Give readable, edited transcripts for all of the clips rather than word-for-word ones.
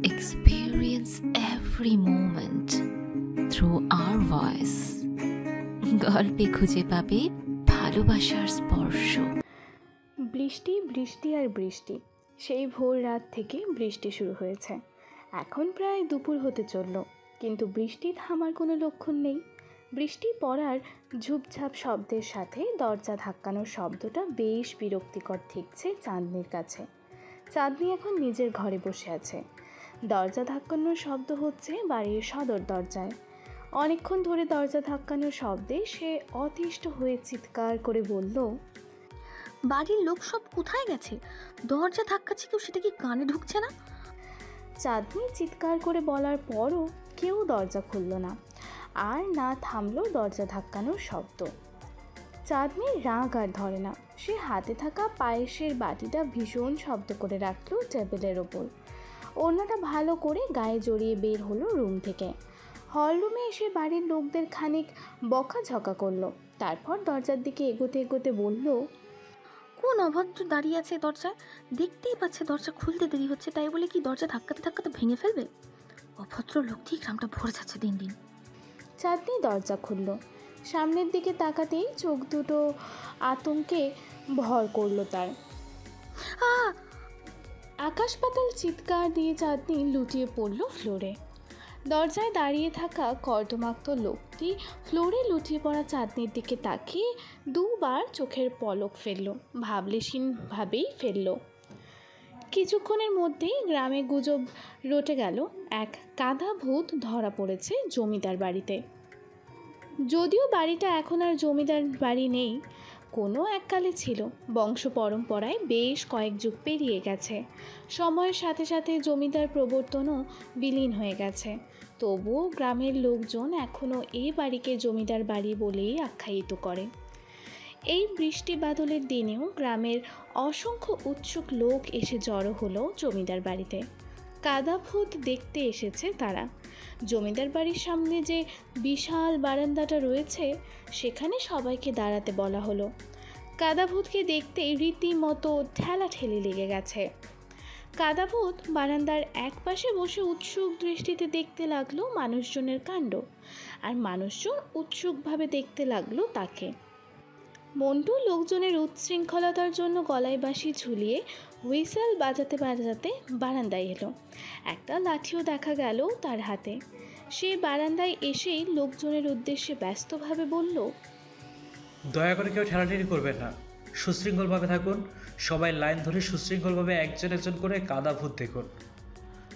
experience every moment through our voice. গল্পে খুঁজে পাবে ভালোবাসার স্পর্শ। বৃষ্টি বৃষ্টি আর বৃষ্টি, সেই ভোর রাত থেকে বৃষ্টি শুরু হয়েছে। এখন প্রায় দুপুর হতে চলল, কিন্তু বৃষ্টি থামার কোনো লক্ষণ নেই। বৃষ্টি পড়ার ঝুপঝাপ শব্দের সাথে দরজা ধাক্কানোর শব্দটা বেশ বিরক্তিকর ঠেকছে চাঁদনির কাছে। চাঁদনি এখন নিজের ঘরে বসে আছে। দরজা ধাক্কানোর শব্দ হচ্ছে বাড়ির সদর দরজায়। অনেকক্ষণ ধরে দরজা ধাক্কানোর শব্দে সে অতিষ্ঠ হয়ে চিৎকার করে বলল, বাড়ির লোক সব কোথায় গেছে? দরজা ধাক্কাচ্ছে কেউ, সেটা কি কানে ঢুকছে না? চাঁদনি চিৎকার করে বলার পরও কেউ দরজা খুলল না, আর না থামলো দরজা ধাক্কানোর শব্দ। চাঁদনির রাগ আর ধরে না। সে হাতে থাকা পায়েসের বাটিটা ভীষণ শব্দ করে রাখলো টেবিলের ওপর। ওড়নাটা ভালো করে গায়ে জড়িয়ে বের হলো রুম থেকে। হল রুমে এসে বাড়ির লোকদের খানিক বকাঝকা করলো। তারপর দরজার দিকে এগোতে এগোতে বলল, কোন অভদ্র দাঁড়িয়ে আছে দরজায়? দেখতেই পাচ্ছে দরজা খুলতে দেরি হচ্ছে, তাই বলে কি দরজা ধাক্কাতে ধাক্কাতে ভেঙে ফেলবে? অভদ্র লোক দিয়ে গ্রামটা ভরে যাচ্ছে দিন দিন। চাঁদনি দরজা খুলল। সামনের দিকে তাকাতেই চোখ দুটো আতঙ্কে ভর করলো তার। আকাশ পাতাল চিৎকার দিয়ে চাঁদনি লুটিয়ে পড়ল ফ্লোরে। দরজায় দাঁড়িয়ে থাকা কর্দমাক্ত লোকটি ফ্লোরে লুটিয়ে পড়া চাঁদনির দিকে তাকিয়ে দুবার চোখের পলক ফেলল, ভাবলেশীনভাবেই ফেলল। কিছুক্ষণের মধ্যেই গ্রামে গুজব রটে গেল, এক কাদা ভূত ধরা পড়েছে জমিদার বাড়িতে। যদিও বাড়িটা এখন আর জমিদার বাড়ি নেই, কোনো এককালে ছিল। বংশ পরম্পরায় বেশ কয়েক যুগ পেরিয়ে গেছে। সময়ের সাথে সাথে জমিদার প্রবর্তনও বিলীন হয়ে গেছে। তবুও গ্রামের লোকজন এখনও এই বাড়িকে জমিদার বাড়ি বলেই আখ্যায়িত করে। এই বৃষ্টি বাদলের দিনেও গ্রামের অসংখ্য উৎসুক লোক এসে জড়ো হলো জমিদার বাড়িতে। কাদা ভূত দেখতে এসেছে তারা। জমিদার বাড়ির সামনে যে বিশাল বারান্দাটা রয়েছে, সেখানে সবাইকে দাঁড়াতে বলা হলো। কাদা ভূতকে দেখতেই রীতিমতো ঠেলাঠেলি লেগে গেছে। কাদা ভূত বারান্দার এক পাশে বসে উৎসুক দৃষ্টিতে দেখতে লাগলো মানুষজনের কাণ্ড, আর মানুষজন উৎসুকভাবে দেখতে লাগলো তাকে। মন্টু লোকজনের উচ্ছৃঙ্খলতার জন্য গলায় বাঁশি ঝুলিয়ে হুইসেল বাজাতে বাজাতে বারান্দায় এলো। একটা লাঠিও দেখা গেল তার হাতে। সে বারান্দায় এসেই লোকজনের উদ্দেশ্যে ব্যস্তভাবে বলল, দয়া করে কেউ ঠেলাঠেলি করবেন না, সুশৃঙ্খলভাবে থাকুন। সবাই লাইন ধরে সুশৃঙ্খলভাবে একজন একজন করে কাদা ভূত দেখুন।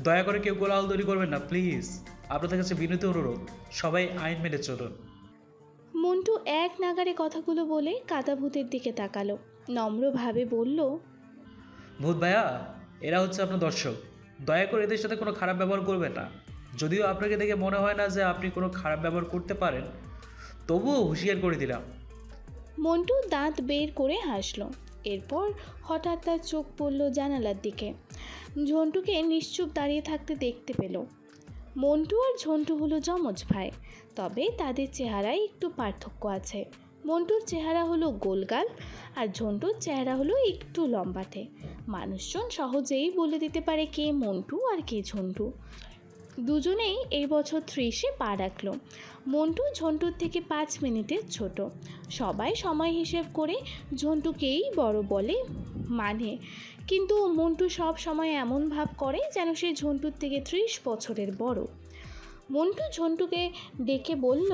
দয়া করে কেউ কোলাহল তৈরি করবেন না প্লিজ। আপনাদের কাছে বিনীত অনুরোধ, সবাই আইন মেনে চলুন। মন্টু এক নাগারে কথাগুলো বলে কাদা ভূতের দিকে তাকালো, নম্রভাবে বলল, ভূত ভাইয়া, এরা হচ্ছে আপনার দর্শক। দয়া করে এদের সাথে কোনো খারাপ ব্যবহার করবেন না। যদিও আপনাকে দেখে মনে হয় না যে আপনি কোনো খারাপ ব্যবহার করতে পারেন, তবুও হুঁশিয়ার করে দিলাম। মন্টু দাঁত বের করে হাসল। এরপর হঠাৎ তার চোখ পড়ল জানালার দিকে। ঝন্টুকে নিশ্চুপ দাঁড়িয়ে থাকতে দেখতে পেল। মন্টু আর ঝন্টু হলো যমজ ভাই, তবে তাদের চেহারায় একটু পার্থক্য আছে। মন্টুর চেহারা হলো গোলগাল, আর ঝন্টুর চেহারা হলো একটু লম্বাটে। মানুষজন সহজেই বলে দিতে পারে কে মন্টু আর কে ঝন্টু। দুজনেই এই বছর 30-এ পা রাখল। মন্টু ঝন্টুর থেকে 5 মিনিটের ছোট। সবাই সময় হিসেব করে ঝন্টুকেই বড় বলে মানে, কিন্তু মন্টু সব সময় এমন ভাব করে যেন সে ঝন্টুর থেকে 30 বছরের বড়। মন্টু ঝন্টুকে ডেকে বলল,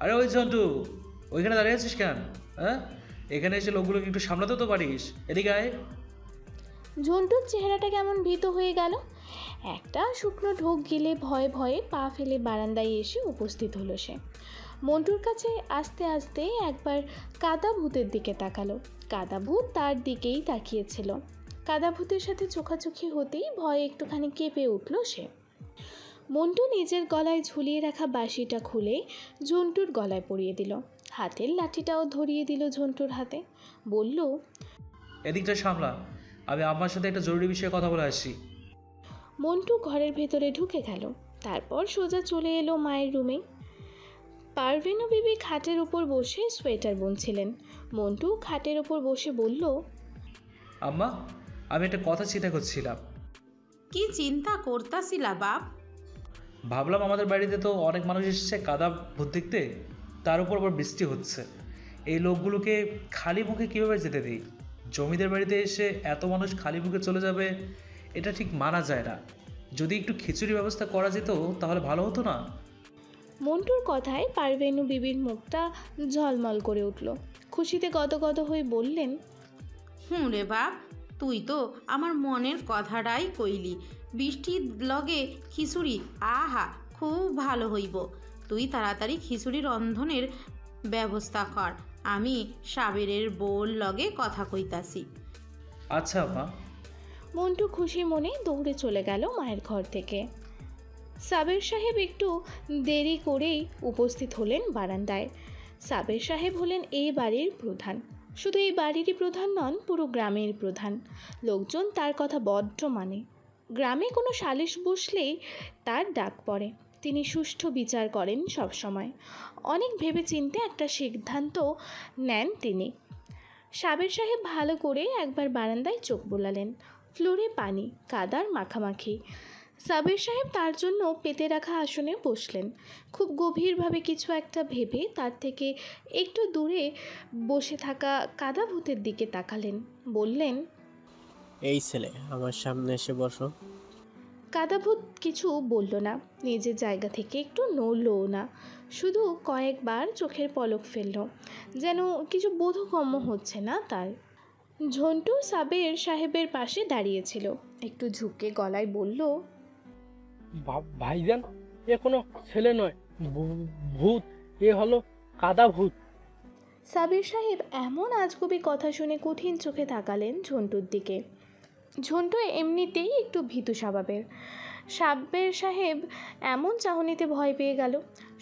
আরে ওই ঝন্টু, ওইখানে দাঁড়িয়ে আছিস কেন? হ্যাঁ, এখানে এসে লোকগুলোকে একটু সামলাতে তো পারিস, এদিকে আয়। ঝন্টুর চেহারাটা কেমন ভীত হয়ে গেল। একটা শুকনো ঢোক গিলে ভয়ে ভয়ে পা ফেলে বারান্দায় এসে উপস্থিত হলো সে। মন্টুর কাছে আস্তে আস্তে একবার কাদা ভূতের দিকে তাকালো। কাদা ভূত তার দিকেই তাকিয়েছিল। কাদা ভূতের সাথে চোখাচোখি হতেই ভয়ে একটুখানি কেঁপে উঠল সে। মন্টু নিজের গলায় ঝুলিয়ে রাখা বাঁশিটা খুলে ঝন্টুর গলায় পরিয়ে দিল। হাতের লাঠিটাও ধরিয়ে দিল ঝন্টুর হাতে। বলল, এদিকটা সামলা, আমি আমার সাথে একটা জরুরি বিষয়ে কথা বলে আসছি। মন্টু ঘরের ভেতরে ঢুকে গেল। তারপর সোজা চলে এলো মায়ের রুমে। পারভিনু বিবি খাটের উপর বসে সোয়েটার বুনছিলেন। মন্টু খাটের উপর বসে বলল, আম্মা, আমি একটা কথা চিন্তা করছিলাম। কি চিন্তা করতাছিলা বাপ? ভাবলাম আমাদের বাড়িতে তো অনেক মানুষ এসেছে কাদা ভূত দেখতে, তার উপর আবার বৃষ্টি হচ্ছে, এই লোকগুলোকে খালি মুখে কিভাবে যেতে দিই? জমিদের বাড়িতে এসে এত মানুষ খালি মুখে চলে যাবে, এটা ঠিক মানা যায় না। যদি একটু খিচুড়ি ব্যবস্থা করা যেত তাহলে ভালো হতো না? মন্টুর কথায় পারভেনু বিবির মুখটা ঝলমল করে উঠল। খুশিতে গদগদ হয়ে বললেন, রে বাপ, তুই তো আমার মনের কথাটাই কইলি। বৃষ্টির লগে খিচুড়ি, আহা খুব ভালো হইব। তুই তাড়াতাড়ি খিচুড়ি রন্ধনের ব্যবস্থা কর, আমি সাবেরের বউর লগে কথা কইতাছি। আচ্ছা মা। মন্টু খুশি মনে দৌড়ে চলে গেল মায়ের ঘর থেকে। সাবের সাহেব একটু দেরি করেই উপস্থিত হলেন বারান্দায়। সাবের সাহেব হলেন এই বাড়ির প্রধান। শুধু এই বাড়িরই প্রধান নন, পুরো গ্রামের প্রধান। লোকজন তার কথা বড্ড মানে। গ্রামে কোনো সালিশ বসলেই তার ডাক পড়ে। তিনি সুষ্ঠু বিচার করেন সবসময়। অনেক ভেবেচিন্তে একটা সিদ্ধান্ত নেন তিনি। সাবের সাহেব ভালো করে একবার বারান্দায় চোখ বোলালেন। ফ্লোরে পানি, কাদার মাখামাখি। সাবের সাহেব তার জন্য পেতে রাখা আসনে বসলেন। খুব গভীরভাবে কিছু একটা ভেবে তার থেকে একটু দূরে বসে থাকা কাদা ভূতের দিকে তাকালেন। বললেন, এই ছেলে, আমার সামনে এসে বসো। কাদাভূত কিছু বলল না, নিজের জায়গা থেকে একটু নড়লও না, শুধু কয়েকবার চোখের পলক ফেলল, যেন কিছু বোধগম্য হচ্ছে না তার। ঝন্টু সাবের সাহেবের পাশে দাঁড়িয়েছিল। একটু ঝুঁকে গলায় বলল, ভাইজান, এ কোনো ছেলে নয়, ভূত, এ হলো কাদা ভূত। সাবির সাহেব এমন আজগুবি কথা শুনে কঠিন চোখে তাকালেন ঝন্টুর দিকে। ঝন্টু এমনিতেই একটু ভীতু স্বভাবের। সাবের সাহেব এমন চাহনিতে ভয় পেয়ে গেল।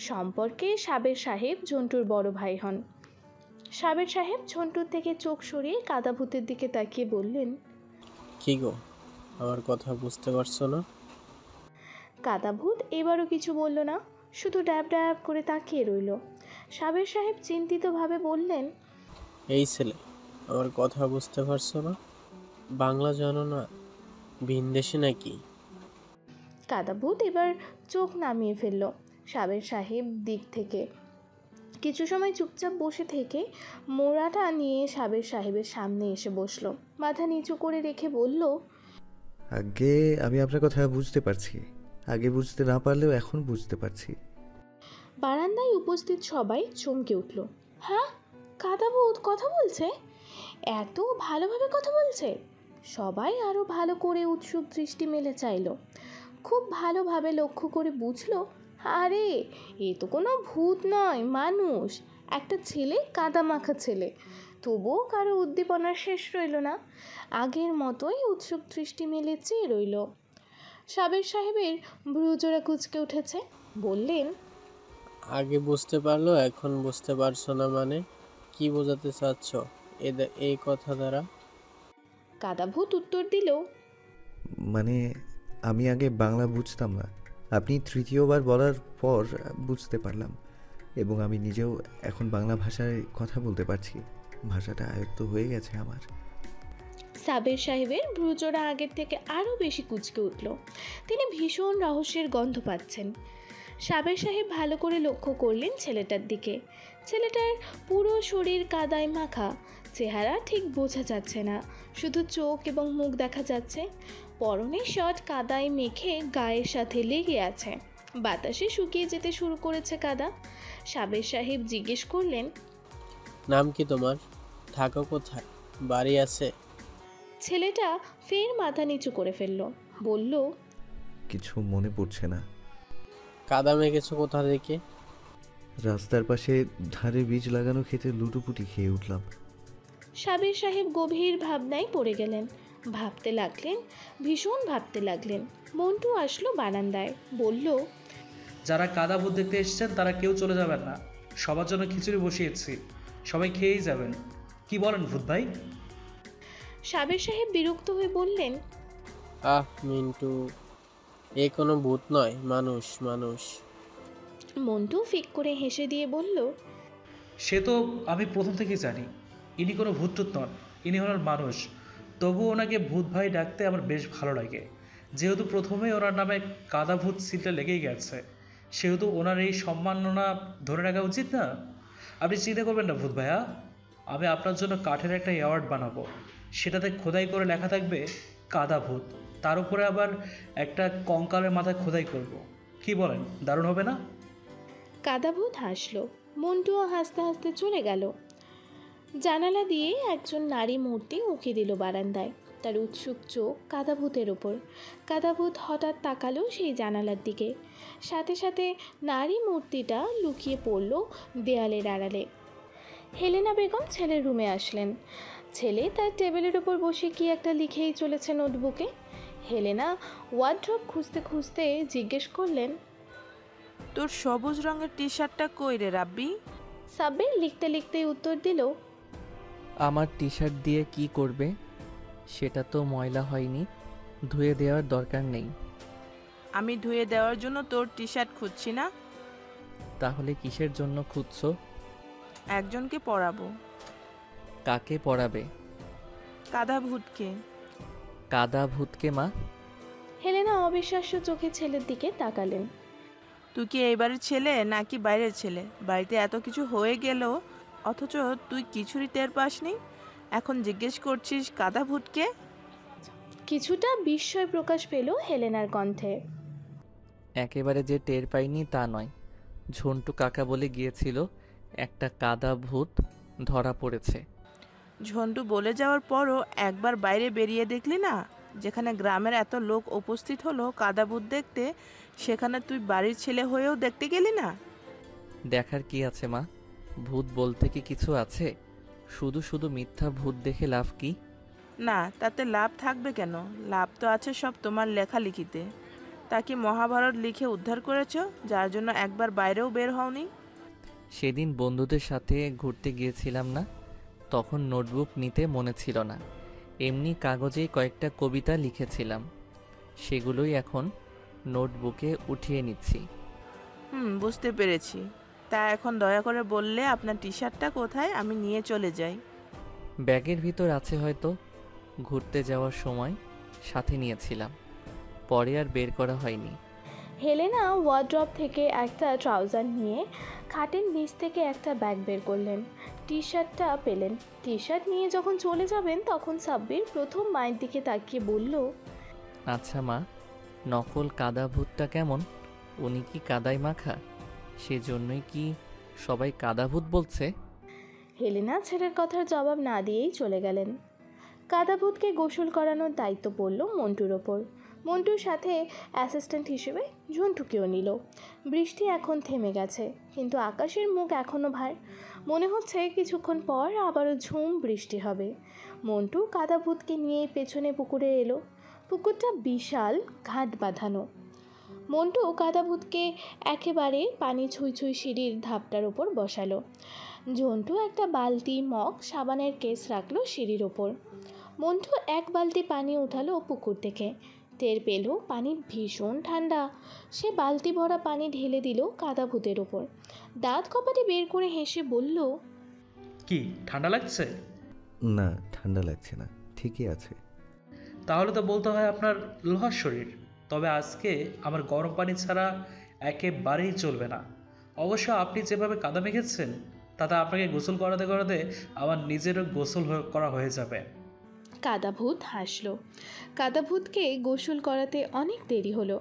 সম্পর্কে সাবের সাহেব ঝন্টুর বড় ভাই হন। সাবের সাহেব ঝন্টুর থেকে চোখ সরিয়ে কাদা ভূতের দিকে তাকিয়ে বললেন, কি গো, আমার কথা বুঝতে পারছো না? কাদা ভূত এবারও কিছু বলল না, শুধু ড্যাব ড্যাব করে তাকিয়ে রইল। সাবের সাহেব চিন্তিতভাবে বললেন, এই ছেলে, আমার কথা বুঝতে পারছো না? বাংলা জানো না? ভিনদেশে নাকি? কাদা ভূত এবার চোখ নামিয়ে ফেলল সাবের সাহেব দিক থেকে। কিছু সময় চুপচাপ বসে থেকে মোড়াটা নিয়ে সাবের সাহেবের সামনে এসে বসলো। মাথা নিচু করে রেখে বলল, আগে আমি আপনার কথা বুঝতে পারছি, আগে বুঝতে না পারলেও এখন বুঝতে পারছি। বারান্দায় উপস্থিত সবাই চমকে উঠল। হ্যাঁ, কাদা ভূত কথা বলছে? এত ভালোভাবে কথা বলছে? সবাই আরও ভালো করে উৎসুক দৃষ্টি মেলে চাইল। খুব ভালোভাবে লক্ষ্য করে বুঝলো, আরে এ তো কোনো ভূত নয়, মানুষ। একটা ছেলে, কাদা মাখা ছেলে। তবুও কারো উদ্দীপনার শেষ রইল না। আগের মতোই উৎসুক দৃষ্টি মেলে চেয়ে রইল। সাবের সাহেবের ভ্রুজোড়া কুঁচকে উঠেছে। বললেন, আগে বুঝতে পারলো, এখন বুঝতে পারছো না মানে? কি বোঝাতে চাচ্ছ এই কথা দ্বারা? কাদা ভূত উত্তর দিল, মানে আমি আগে বাংলা বুঝতাম না, আপনি তৃতীয়বার বলার পর বুঝতে পারলাম, এবং আমি নিজেও এখন বাংলা ভাষায় কথা বলতে পারছি। ভাষাটা আয়ত্ত হয়ে গেছে আমার। সাবের সাহেবের ভ্রুজোড়া আগের থেকে আরও বেশি কুঁচকে উঠল। তিনি ভীষণ রহস্যের গন্ধ পাচ্ছেন। সাবের সাহেব ভালো করে লক্ষ্য করলেন ছেলেটার দিকে। ছেলেটার পুরো শরীর কাদায় মাখা, চেহারা ঠিক বোঝা যাচ্ছে না, শুধু চোখ এবং মুখ দেখা যাচ্ছে। পরনের শর্ট কাদায় মেখে গায়ের সাথে লেগে আছে। বাতাসে শুকিয়ে যেতে শুরু করেছে কাদা। সাবের সাহেব জিজ্ঞেস করলেন, নাম কি তোমার? থাকো কোথায়? বাড়ি আছে? ছেলেটা ফের মাথা নিচু করে ফেলল। বলল, কিছু মনে পড়ছে না। কাদা মেখেছো কোথা থেকে? রাস্তার পাশে ধারে বীজ লাগানো খেতে লুটোপুটি খেয়ে উঠলাম। সাবের সাহেব গভীর ভাবনায় পড়ে গেলেন। ভাবতে লাগলেন, ভীষণ ভাবতে লাগলেন। মন্টু আসলো বারান্দায়। বলল, যারা কাদা ভূত দেখতে এসেছেন তারা কেউ চলে যাবেন না, সবার জন্য খিচুড়ি বসিয়েছি, সবাই খেয়েই যাবেন। কি বলেন ভূত ভাই? সাবের সাহেব বিরক্ত হয়ে বললেন, মিন্টু, এ কোনো ভূত নয়, মানুষ মানুষ। মন্টু ফিক করে হেসে দিয়ে বলল, সে তো আমি প্রথম থেকেই জানি, ইনি কোনো ভূত টুত নন, ইনি হলেন মানুষ। তবু ওনাকে ভূত ভাই ডাকতে আমার বেশ ভালো লাগে। যেহেতু প্রথমেই ওনার নামে কাদাভূত সিলটা লেগেই গেছে, সেহেতু ওনার এই সম্মাননা ধরে রাখা উচিত না? আপনি চিন্তা করবেন না ভূত ভাইয়া, আমি আপনার জন্য কাঠের একটা অ্যাওয়ার্ড বানাবো, সেটাতে খোদাই করে লেখা থাকবে কাদাভূত, তার উপরে আবার একটা কঙ্কালের মাথায় খোদাই করব। কি বলেন, দারুণ হবে না? কাদাভূত হাসলো। মন্টুও হাসতে হাসতে চলে গেল। জানালা দিয়ে একজন নারী মূর্তি উঁকি দিল বারান্দায়, তার উৎসুক চোখ কাদাভূতের ওপর। কাদাভূত হঠাৎ তাকালো সেই জানালার দিকে, সাথে সাথে নারী মূর্তিটা লুকিয়ে পড়ল দেয়ালের আড়ালে। হেলেনা বেগম ছেলের রুমে আসলেন। ছেলে তার টেবিলের ওপর বসে কি একটা লিখেই চলেছে নোটবুকে। হেলেনা ওয়ার্ড্রপ খুঁজতে খুঁজতে জিজ্ঞেস করলেন, তোর সবুজ রঙের টি শার্টটা কই রে রাব্বি? সাব্বির লিখতে লিখতেই উত্তর দিল, আমার টি শার্ট দিয়ে কি করবে? সেটা তো ময়লা হয়নি, ধুয়ে দেওয়ার দরকার নেই। আমি ধুয়ে দেওয়ার জন্য তোর টি শার্ট খুঁজছি না। তাহলে কিসের জন্য খুঁজছো? একজনকে পরাবো। কাকে পড়াবে? কাদা ভূতকে। কাদা ভূতকে মা? হেলেনা অবিশ্বাস্য চোখে ছেলের দিকে তাকালেন। তুই কি এই বাড়ির ছেলে নাকি বাইরের ছেলে? বাড়িতে এত কিছু হয়ে গেল অথচ তুই কিছুরই টের পাসনি, এখন জিজ্ঞেস করছিস কাদা ভূতকে? কিছুটা বিস্ময় প্রকাশ পেল হেলেনার কণ্ঠে। একেবারে যে টের পাইনি তা নয়, ঝন্টু কাকা বলে গিয়েছিল একটা কাদা ভূত ধরা পড়েছে। ঝন্টু বলে যাওয়ার পরও একবার বাইরে বেরিয়ে দেখলি না? যেখানে গ্রামের এত লোক উপস্থিত হলো কাদা ভূত দেখতে, সেখানে তুই বাড়ির ছেলে হয়েও দেখতে গেলি না? দেখার কি আছে মা? ভূত বলতে কি কিছু আছে? শুধু শুধু মিথ্যা ভূত দেখে লাভ কি? না, তাতে লাভ থাকবে কেন? লাভ তো আছে সব তোমার লেখালেখিতে। তা কি মহাভারত লিখে উদ্ধার করেছো, যার জন্য একবার বাইরেও বের হওনি? সেদিন বন্ধুদের সাথে ঘুরতে গিয়েছিলাম না, তখন নোটবুক নিতে মনে ছিল না, এমনি কাগজে কয়েকটা কবিতা লিখেছিলাম, সেগুলোই এখন নোটবুকে উঠিয়ে নিচ্ছি। বুঝতে পেরেছি। তা এখন দয়া করে বললে আপনার টি শার্টটা কোথায়, আমি নিয়ে চলে যাই। ব্যাগের ভিতর আছে হয়তো, ঘুরতে যাওয়ার সময় সাথে নিয়েছিলাম, পরে আর বের করা হয়নি। হেলেনা ওয়ার্ড্রপ থেকে একটা ট্রাউজার নিয়ে খাটের নিচ থেকে একটা ব্যাগ বের করলেন। টি শার্টটা পেলেন। টি শার্ট নিয়ে যখন চলে যাবেন তখন সাব্বির প্রথম মায়ের দিকে তাকিয়ে বলল, আচ্ছা মা, নকল কাদা ভূতটা কেমন? উনি কি কাদায় মাখা? সেজন্যই কি সবাই কাদা ভূত বলছে? হেলেনা ছেলের কথার জবাব না দিয়েই চলে গেলেন। কাদাভূতকে গোসল করানোর দায়িত্ব পড়ল মন্টুর ওপর। মন্টুর সাথে অ্যাসিস্ট্যান্ট হিসেবে ঝন্টুকেও নিল। বৃষ্টি এখন থেমে গেছে, কিন্তু আকাশের মুখ এখনও ভার। মনে হচ্ছে কিছুক্ষণ পর আবারও ঝুম বৃষ্টি হবে। মন্টু কাদাভূতকে নিয়ে পেছনে পুকুরে এলো। পুকুরটা বিশাল, ঘাট বাঁধানো। মন্টু কাদাভূতকে একেবারে পানি ছুঁই ছুঁই সিঁড়ির ধাপটার ওপর বসালো। ঝন্টু একটা বালতি, মগ, সাবানের কেস রাখলো সিঁড়ির ওপর। মন্টু এক বালতি পানি উঠালো পুকুর থেকে। টের পেল পানি ভীষণ ঠান্ডা। সে বালতি ভরা পানি ঢেলে দিল কাদাভূতের ওপর। দাঁত কপাটে বের করে হেসে বলল, কি ঠান্ডা লাগছে? না, ঠান্ডা লাগছে না, ঠিকই আছে। তাহলে তো বলতে হয় আপনার লোহার শরীর। তবে আজকে আমার গরম পানি ছাড়া একেবারেই চলবে না। অবশ্য আপনি যেভাবে কাদা মেখেছেন তাতে আপনাকে গোসল করাতে করাতে আমার নিজেরও গোসল করা হয়ে যাবে। কাদাভূত হাসলো। কাদাভূতকে গোসল করাতে অনেক দেরি হলো।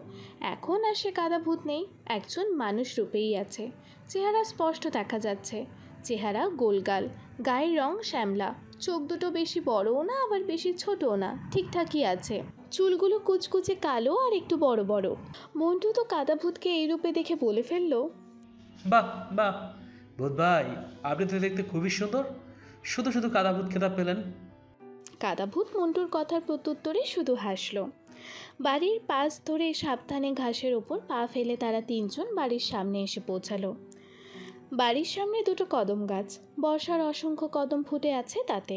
এখন আর সে কাদাভূত নেই, একজন মানুষ রূপেই আছে। চেহারা স্পষ্ট দেখা যাচ্ছে। চেহারা গোলগাল, গায়ের রং শ্যামলা, চোখ দুটো বেশি বড়ও না আবার বেশি ছোটও না, ঠিকঠাকই আছে। চুলগুলো কুচকুচে কালো আর একটু বড় বড়। মন্টু তো কাদাভূতকে এই রূপে দেখে বলে ফেললো, বাহ বাহ ভূত ভাই, আপনি তো দেখতে খুবই সুন্দর, শুধু শুধু কাদাভূত খেতাব পেলেন। কাদাভূত মন্টুর কথার প্রত্যুত্তরে শুধু হাসলো। বাড়ির পাশ ধরে সাবধানে ঘাসের ওপর পা ফেলে তারা তিনজন বাড়ির সামনে এসে পৌঁছালো। বাড়ির সামনে দুটো কদম গাছ, বর্ষার অসংখ্য কদম ফুটে আছে তাতে।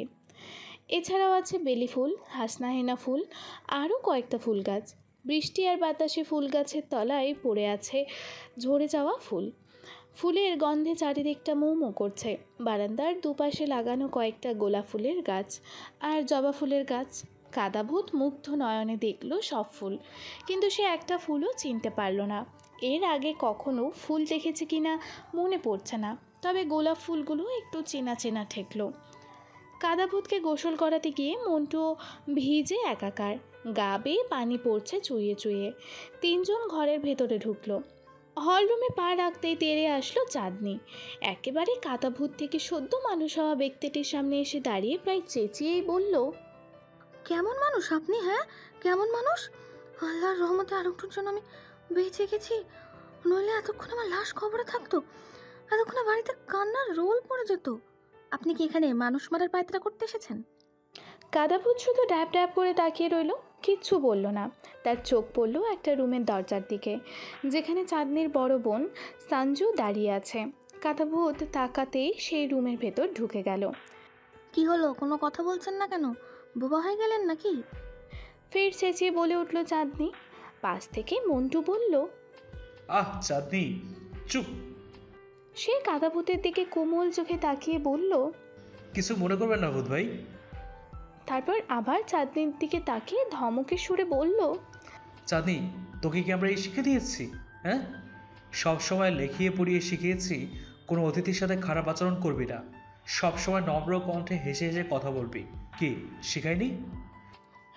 এছাড়াও আছে বেলি ফুল, হাসনাহেনা ফুল, আরও কয়েকটা ফুল গাছ। বৃষ্টি আর বাতাসে ফুল গাছের তলায় পড়ে আছে ঝরে যাওয়া ফুল। ফুলের গন্ধে চারিদিকটা মৌ মৌ করছে। বারান্দার দুপাশে লাগানো কয়েকটা গোলাপ ফুলের গাছ আর জবা ফুলের গাছ। কাদাভূত মুগ্ধ নয়নে দেখল সব ফুল, কিন্তু সে একটা ফুলও চিনতে পারল না। এর আগে কখনো ফুল দেখেছে কিনা মনে পড়ছে না, তবে গোলাপ ফুলগুলো একটু চেনা চেনা ঠেকল। কাদাভূতকে গোসল করাতে গিয়ে মন্টু ভিজে একাকার, গা বেয়ে পানি পড়ছে চুইয়ে চুইয়ে। তিনজন ঘরের ভেতরে ঢুকলো। হলরুমে পা রাখতেই তেড়ে আসলো চাঁদনি। একেবারে কাদাভূত থেকে সদ্য মানুষ হওয়া ব্যক্তিটির সামনে এসে দাঁড়িয়ে প্রায় চেঁচিয়েই বলল, কেমন মানুষ আপনি? হ্যাঁ, কেমন মানুষ? আল্লাহর রহমতে আরেকটুর জন্য আমি বেঁচে গেছি, নইলে এতক্ষণ আমার লাশ খবরে থাকতো, এতক্ষণে বাড়িতে কান্নার রোল পড়ে যেত। আপনি কি এখানে মানুষ মারার পায়তারা করতে এসেছেন? কাদাভূত শুধু ড্যাব ড্যাব করে তাকিয়ে রইল, কিচ্ছু বলল না। তার চোখ পড়ল একটা রুমের দরজার দিকে, যেখানে চাঁদনির বড় বোন সঞ্জু দাঁড়িয়ে আছে। কাদাভূত তাকাতেই সেই রুমের ভেতর ঢুকে গেল। কি হলো, কোনো কথা বলছেন না কেন? বোবা হয়ে গেলেন নাকি? ফের চেঁচিয়ে বলে উঠল চাঁদনি। পাশ থেকে মন্টু বলল, আহ চাঁদনি চুপ। সে কাদাভূতের দিকে কোমল চোখে তাকিয়ে বলল, কিছু মনে করবেন না ভূত ভাই। তারপর আবার চাঁদনির দিকে তাকিয়ে ধমকের সুরে বলল, চাঁদনি, তোকে কি আমরা এই শিখে দিয়েছি? হ্যাঁ, সব সময় লেখিয়ে পড়িয়ে শিখিয়েছি কোনো অতিথির সাথে খারাপ আচরণ করবি না, সব সময় নম্র কণ্ঠে হেসে হেসে কথা বলবি। কি শিখাইনি?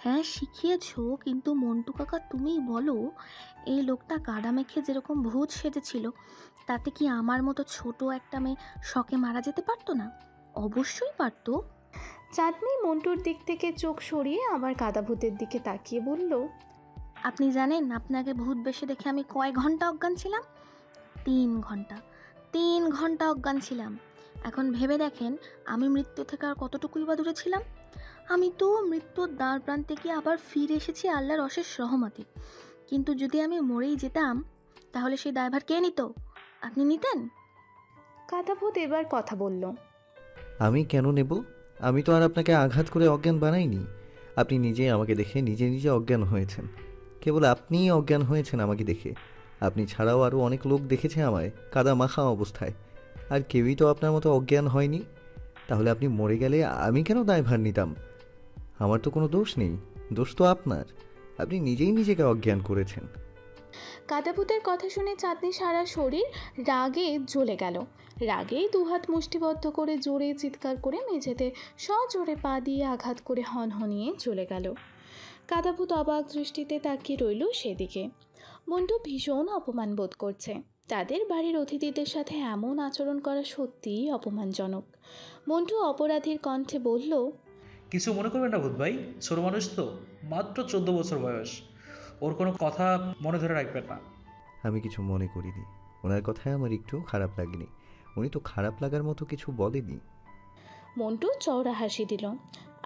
হ্যাঁ শিখিয়েছো, কিন্তু মন্টু কাকা তুমিই বলো, এই লোকটা কাদা মেখে যেরকম ভূত সেজেছিল, তাতে কি আমার মতো ছোট একটা মেয়ে শখে মারা যেতে পারতো না? অবশ্যই পারতো। চাঁদনি মন্টুর দিক থেকে চোখ সরিয়ে আবার কাদাভূতের দিকে তাকিয়ে বলল, আপনি জানেন আপনাকে ভূত বেশে দেখে আমি কয় ঘন্টা অজ্ঞান ছিলাম? 3 ঘন্টা। 3 ঘন্টা অজ্ঞান ছিলাম। এখন ভেবে দেখেন আমি মৃত্যু থেকে আর কতটুকুই বা দূরে ছিলাম। আমি তো মৃত্যুর দ্বার প্রান্তে গিয়ে আবার ফিরে এসেছি আল্লাহর অশেষ রহমতে। কিন্তু যদি আমি মরেই যেতাম, তাহলে সেই দায়ভার কে নিত? আপনি নিতেন? কাদাভূত এবার কথা বলল, আমি কেন নেব? আমি তো আর আপনাকে আঘাত করে অজ্ঞান বানাইনি। আপনি নিজেই আমাকে দেখে নিজে নিজে অজ্ঞান হয়েছেন। কেবল আপনিই অজ্ঞান হয়েছেন আমাকে দেখে। আপনি ছাড়াও আরও অনেক লোক দেখেছে আমায় কাদা মাখা অবস্থায়, আর কেউই তো আপনার মতো অজ্ঞান হয়নি। তাহলে আপনি মরে গেলে আমি কেন দায়ভার নিতাম? আমার তো কোনো দোষ নেই, দোষ তো আপনার। আপনি নিজেই নিজেকে অজ্ঞান করেছেন। কাদাভূতের কথা শুনে চাঁদনি সারা শরীর রাগে জ্বলে গেল। রাগেই দুহাত মুষ্টিবদ্ধ করে জোরে চিৎকার করে মেঝেতে সজোরে পা দিয়ে আঘাত করে হনহনিয়ে চলে গেল। কাদাভূত অবাক দৃষ্টিতে তাকিয়ে রইল সেদিকে। মন্টু ভীষণ অপমান বোধ করছে। তাদের বাড়ির অতিথিদের সাথে এমন আচরণ করা সত্যিই অপমানজনক। মন্টু অপরাধীর কণ্ঠে বলল, কিছু মনে করবেন না ভূত ভাই, ছোট মানুষ তো, মাত্র 14 বছর বয়স, ওর কোনো কথা মনে ধরে রাখবেন না। আমি কিছু মনে করিনি, ওনার কথায় আমার একটু খারাপ লাগেনি। উনি তো খারাপ লাগার মতো কিছু বলেনি। মন্টু চওড়া হাসি দিল,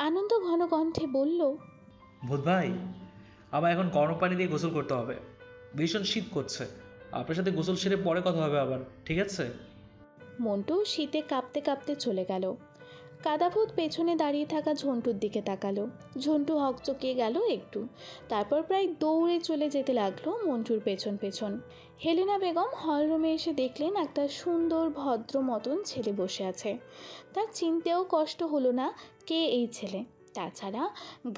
আনন্দ ঘন কণ্ঠে বলল, ভূত ভাই, আমার এখন গরম পানি দিয়ে গোসল করতে হবে, ভীষণ শীত করছে। আপনার সাথে গোসল সেরে পরে কথা হবে আবার, ঠিক আছে? মন্টু শীতে কাঁপতে কাঁপতে চলে গেল। কাদাভূত পেছনে দাঁড়িয়ে থাকা ঝন্টুর দিকে তাকালো। ঝন্টু হকচকিয়ে গেল একটু, তারপর প্রায় দৌড়ে চলে যেতে লাগলো মন্টুর পেছন পেছন। হেলেনা বেগম হলরুমে এসে দেখলেন একটা সুন্দর ভদ্র মতন ছেলে বসে আছে। তার চিনতেও কষ্ট হলো না কে এই ছেলে। তাছাড়া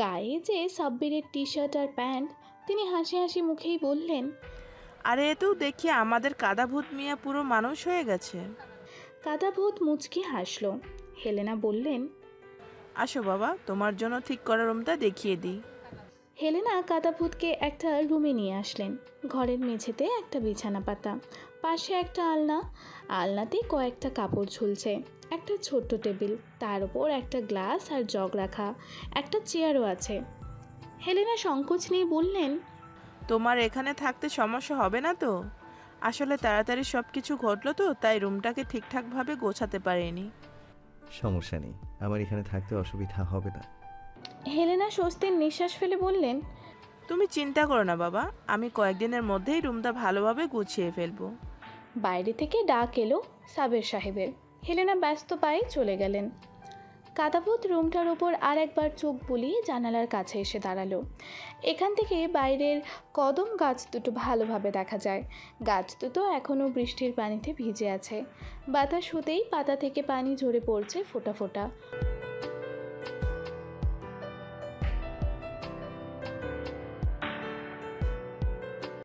গায়ে যে সাব্বিরের টি শার্ট আর প্যান্ট। তিনি হাসি হাসি মুখেই বললেন, আরে তো দেখি আমাদের কাদাভূত মিয়া পুরো মানুষ হয়ে গেছে। কাদাভূত মুচকি হাসলো। হেলেনা বললেন, আসো বাবা, তোমার জন্য ঠিক করা রুমটা দেখিয়ে দিই। হেলেনা কাদাভূতকে একটা রুমে নিয়ে আসলেন। ঘরের মেঝেতে একটা বিছানা পাতা, পাশে একটা আলনা, আলনাতে কয়েকটা কাপড় ঝুলছে, একটা ছোট্ট টেবিল, তার উপর একটা গ্লাস আর জগ রাখা, একটা চেয়ারও আছে। হেলেনা সংকোচ নিয়ে বললেন, তোমার এখানে থাকতে সমস্যা হবে না তো? আসলে তাড়াতাড়ি সব কিছু ঘটলো তো, তাই রুমটাকে ঠিকঠাকভাবে গোছাতে পারিনি। সমস্যা নেই, আমার এখানে থাকতে অসুবিধা হবে না। হেলেনা স্বস্তির নিঃশ্বাস ফেলে বললেন, তুমি চিন্তা করো না বাবা, আমি কয়েকদিনের মধ্যেই রুমটা ভালোভাবে গুছিয়ে ফেলবো। বাইরে থেকে ডাক এলো সাবের সাহেবের। হেলেনা ব্যস্ত পায়ে চলে গেলেন। কাদাভূত রুমটার উপর আর একবার চোখ বুলিয়ে জানালার কাছে এসে দাঁড়ালো। এখান থেকে বাইরের কদম গাছ দুটো ভালোভাবে দেখা যায়। গাছ দুটো এখনও বৃষ্টির পানিতে ভিজে আছে। বাতাস হতেই পাতা থেকে পানি ঝরে পড়ছে ফোঁটা ফোঁটা।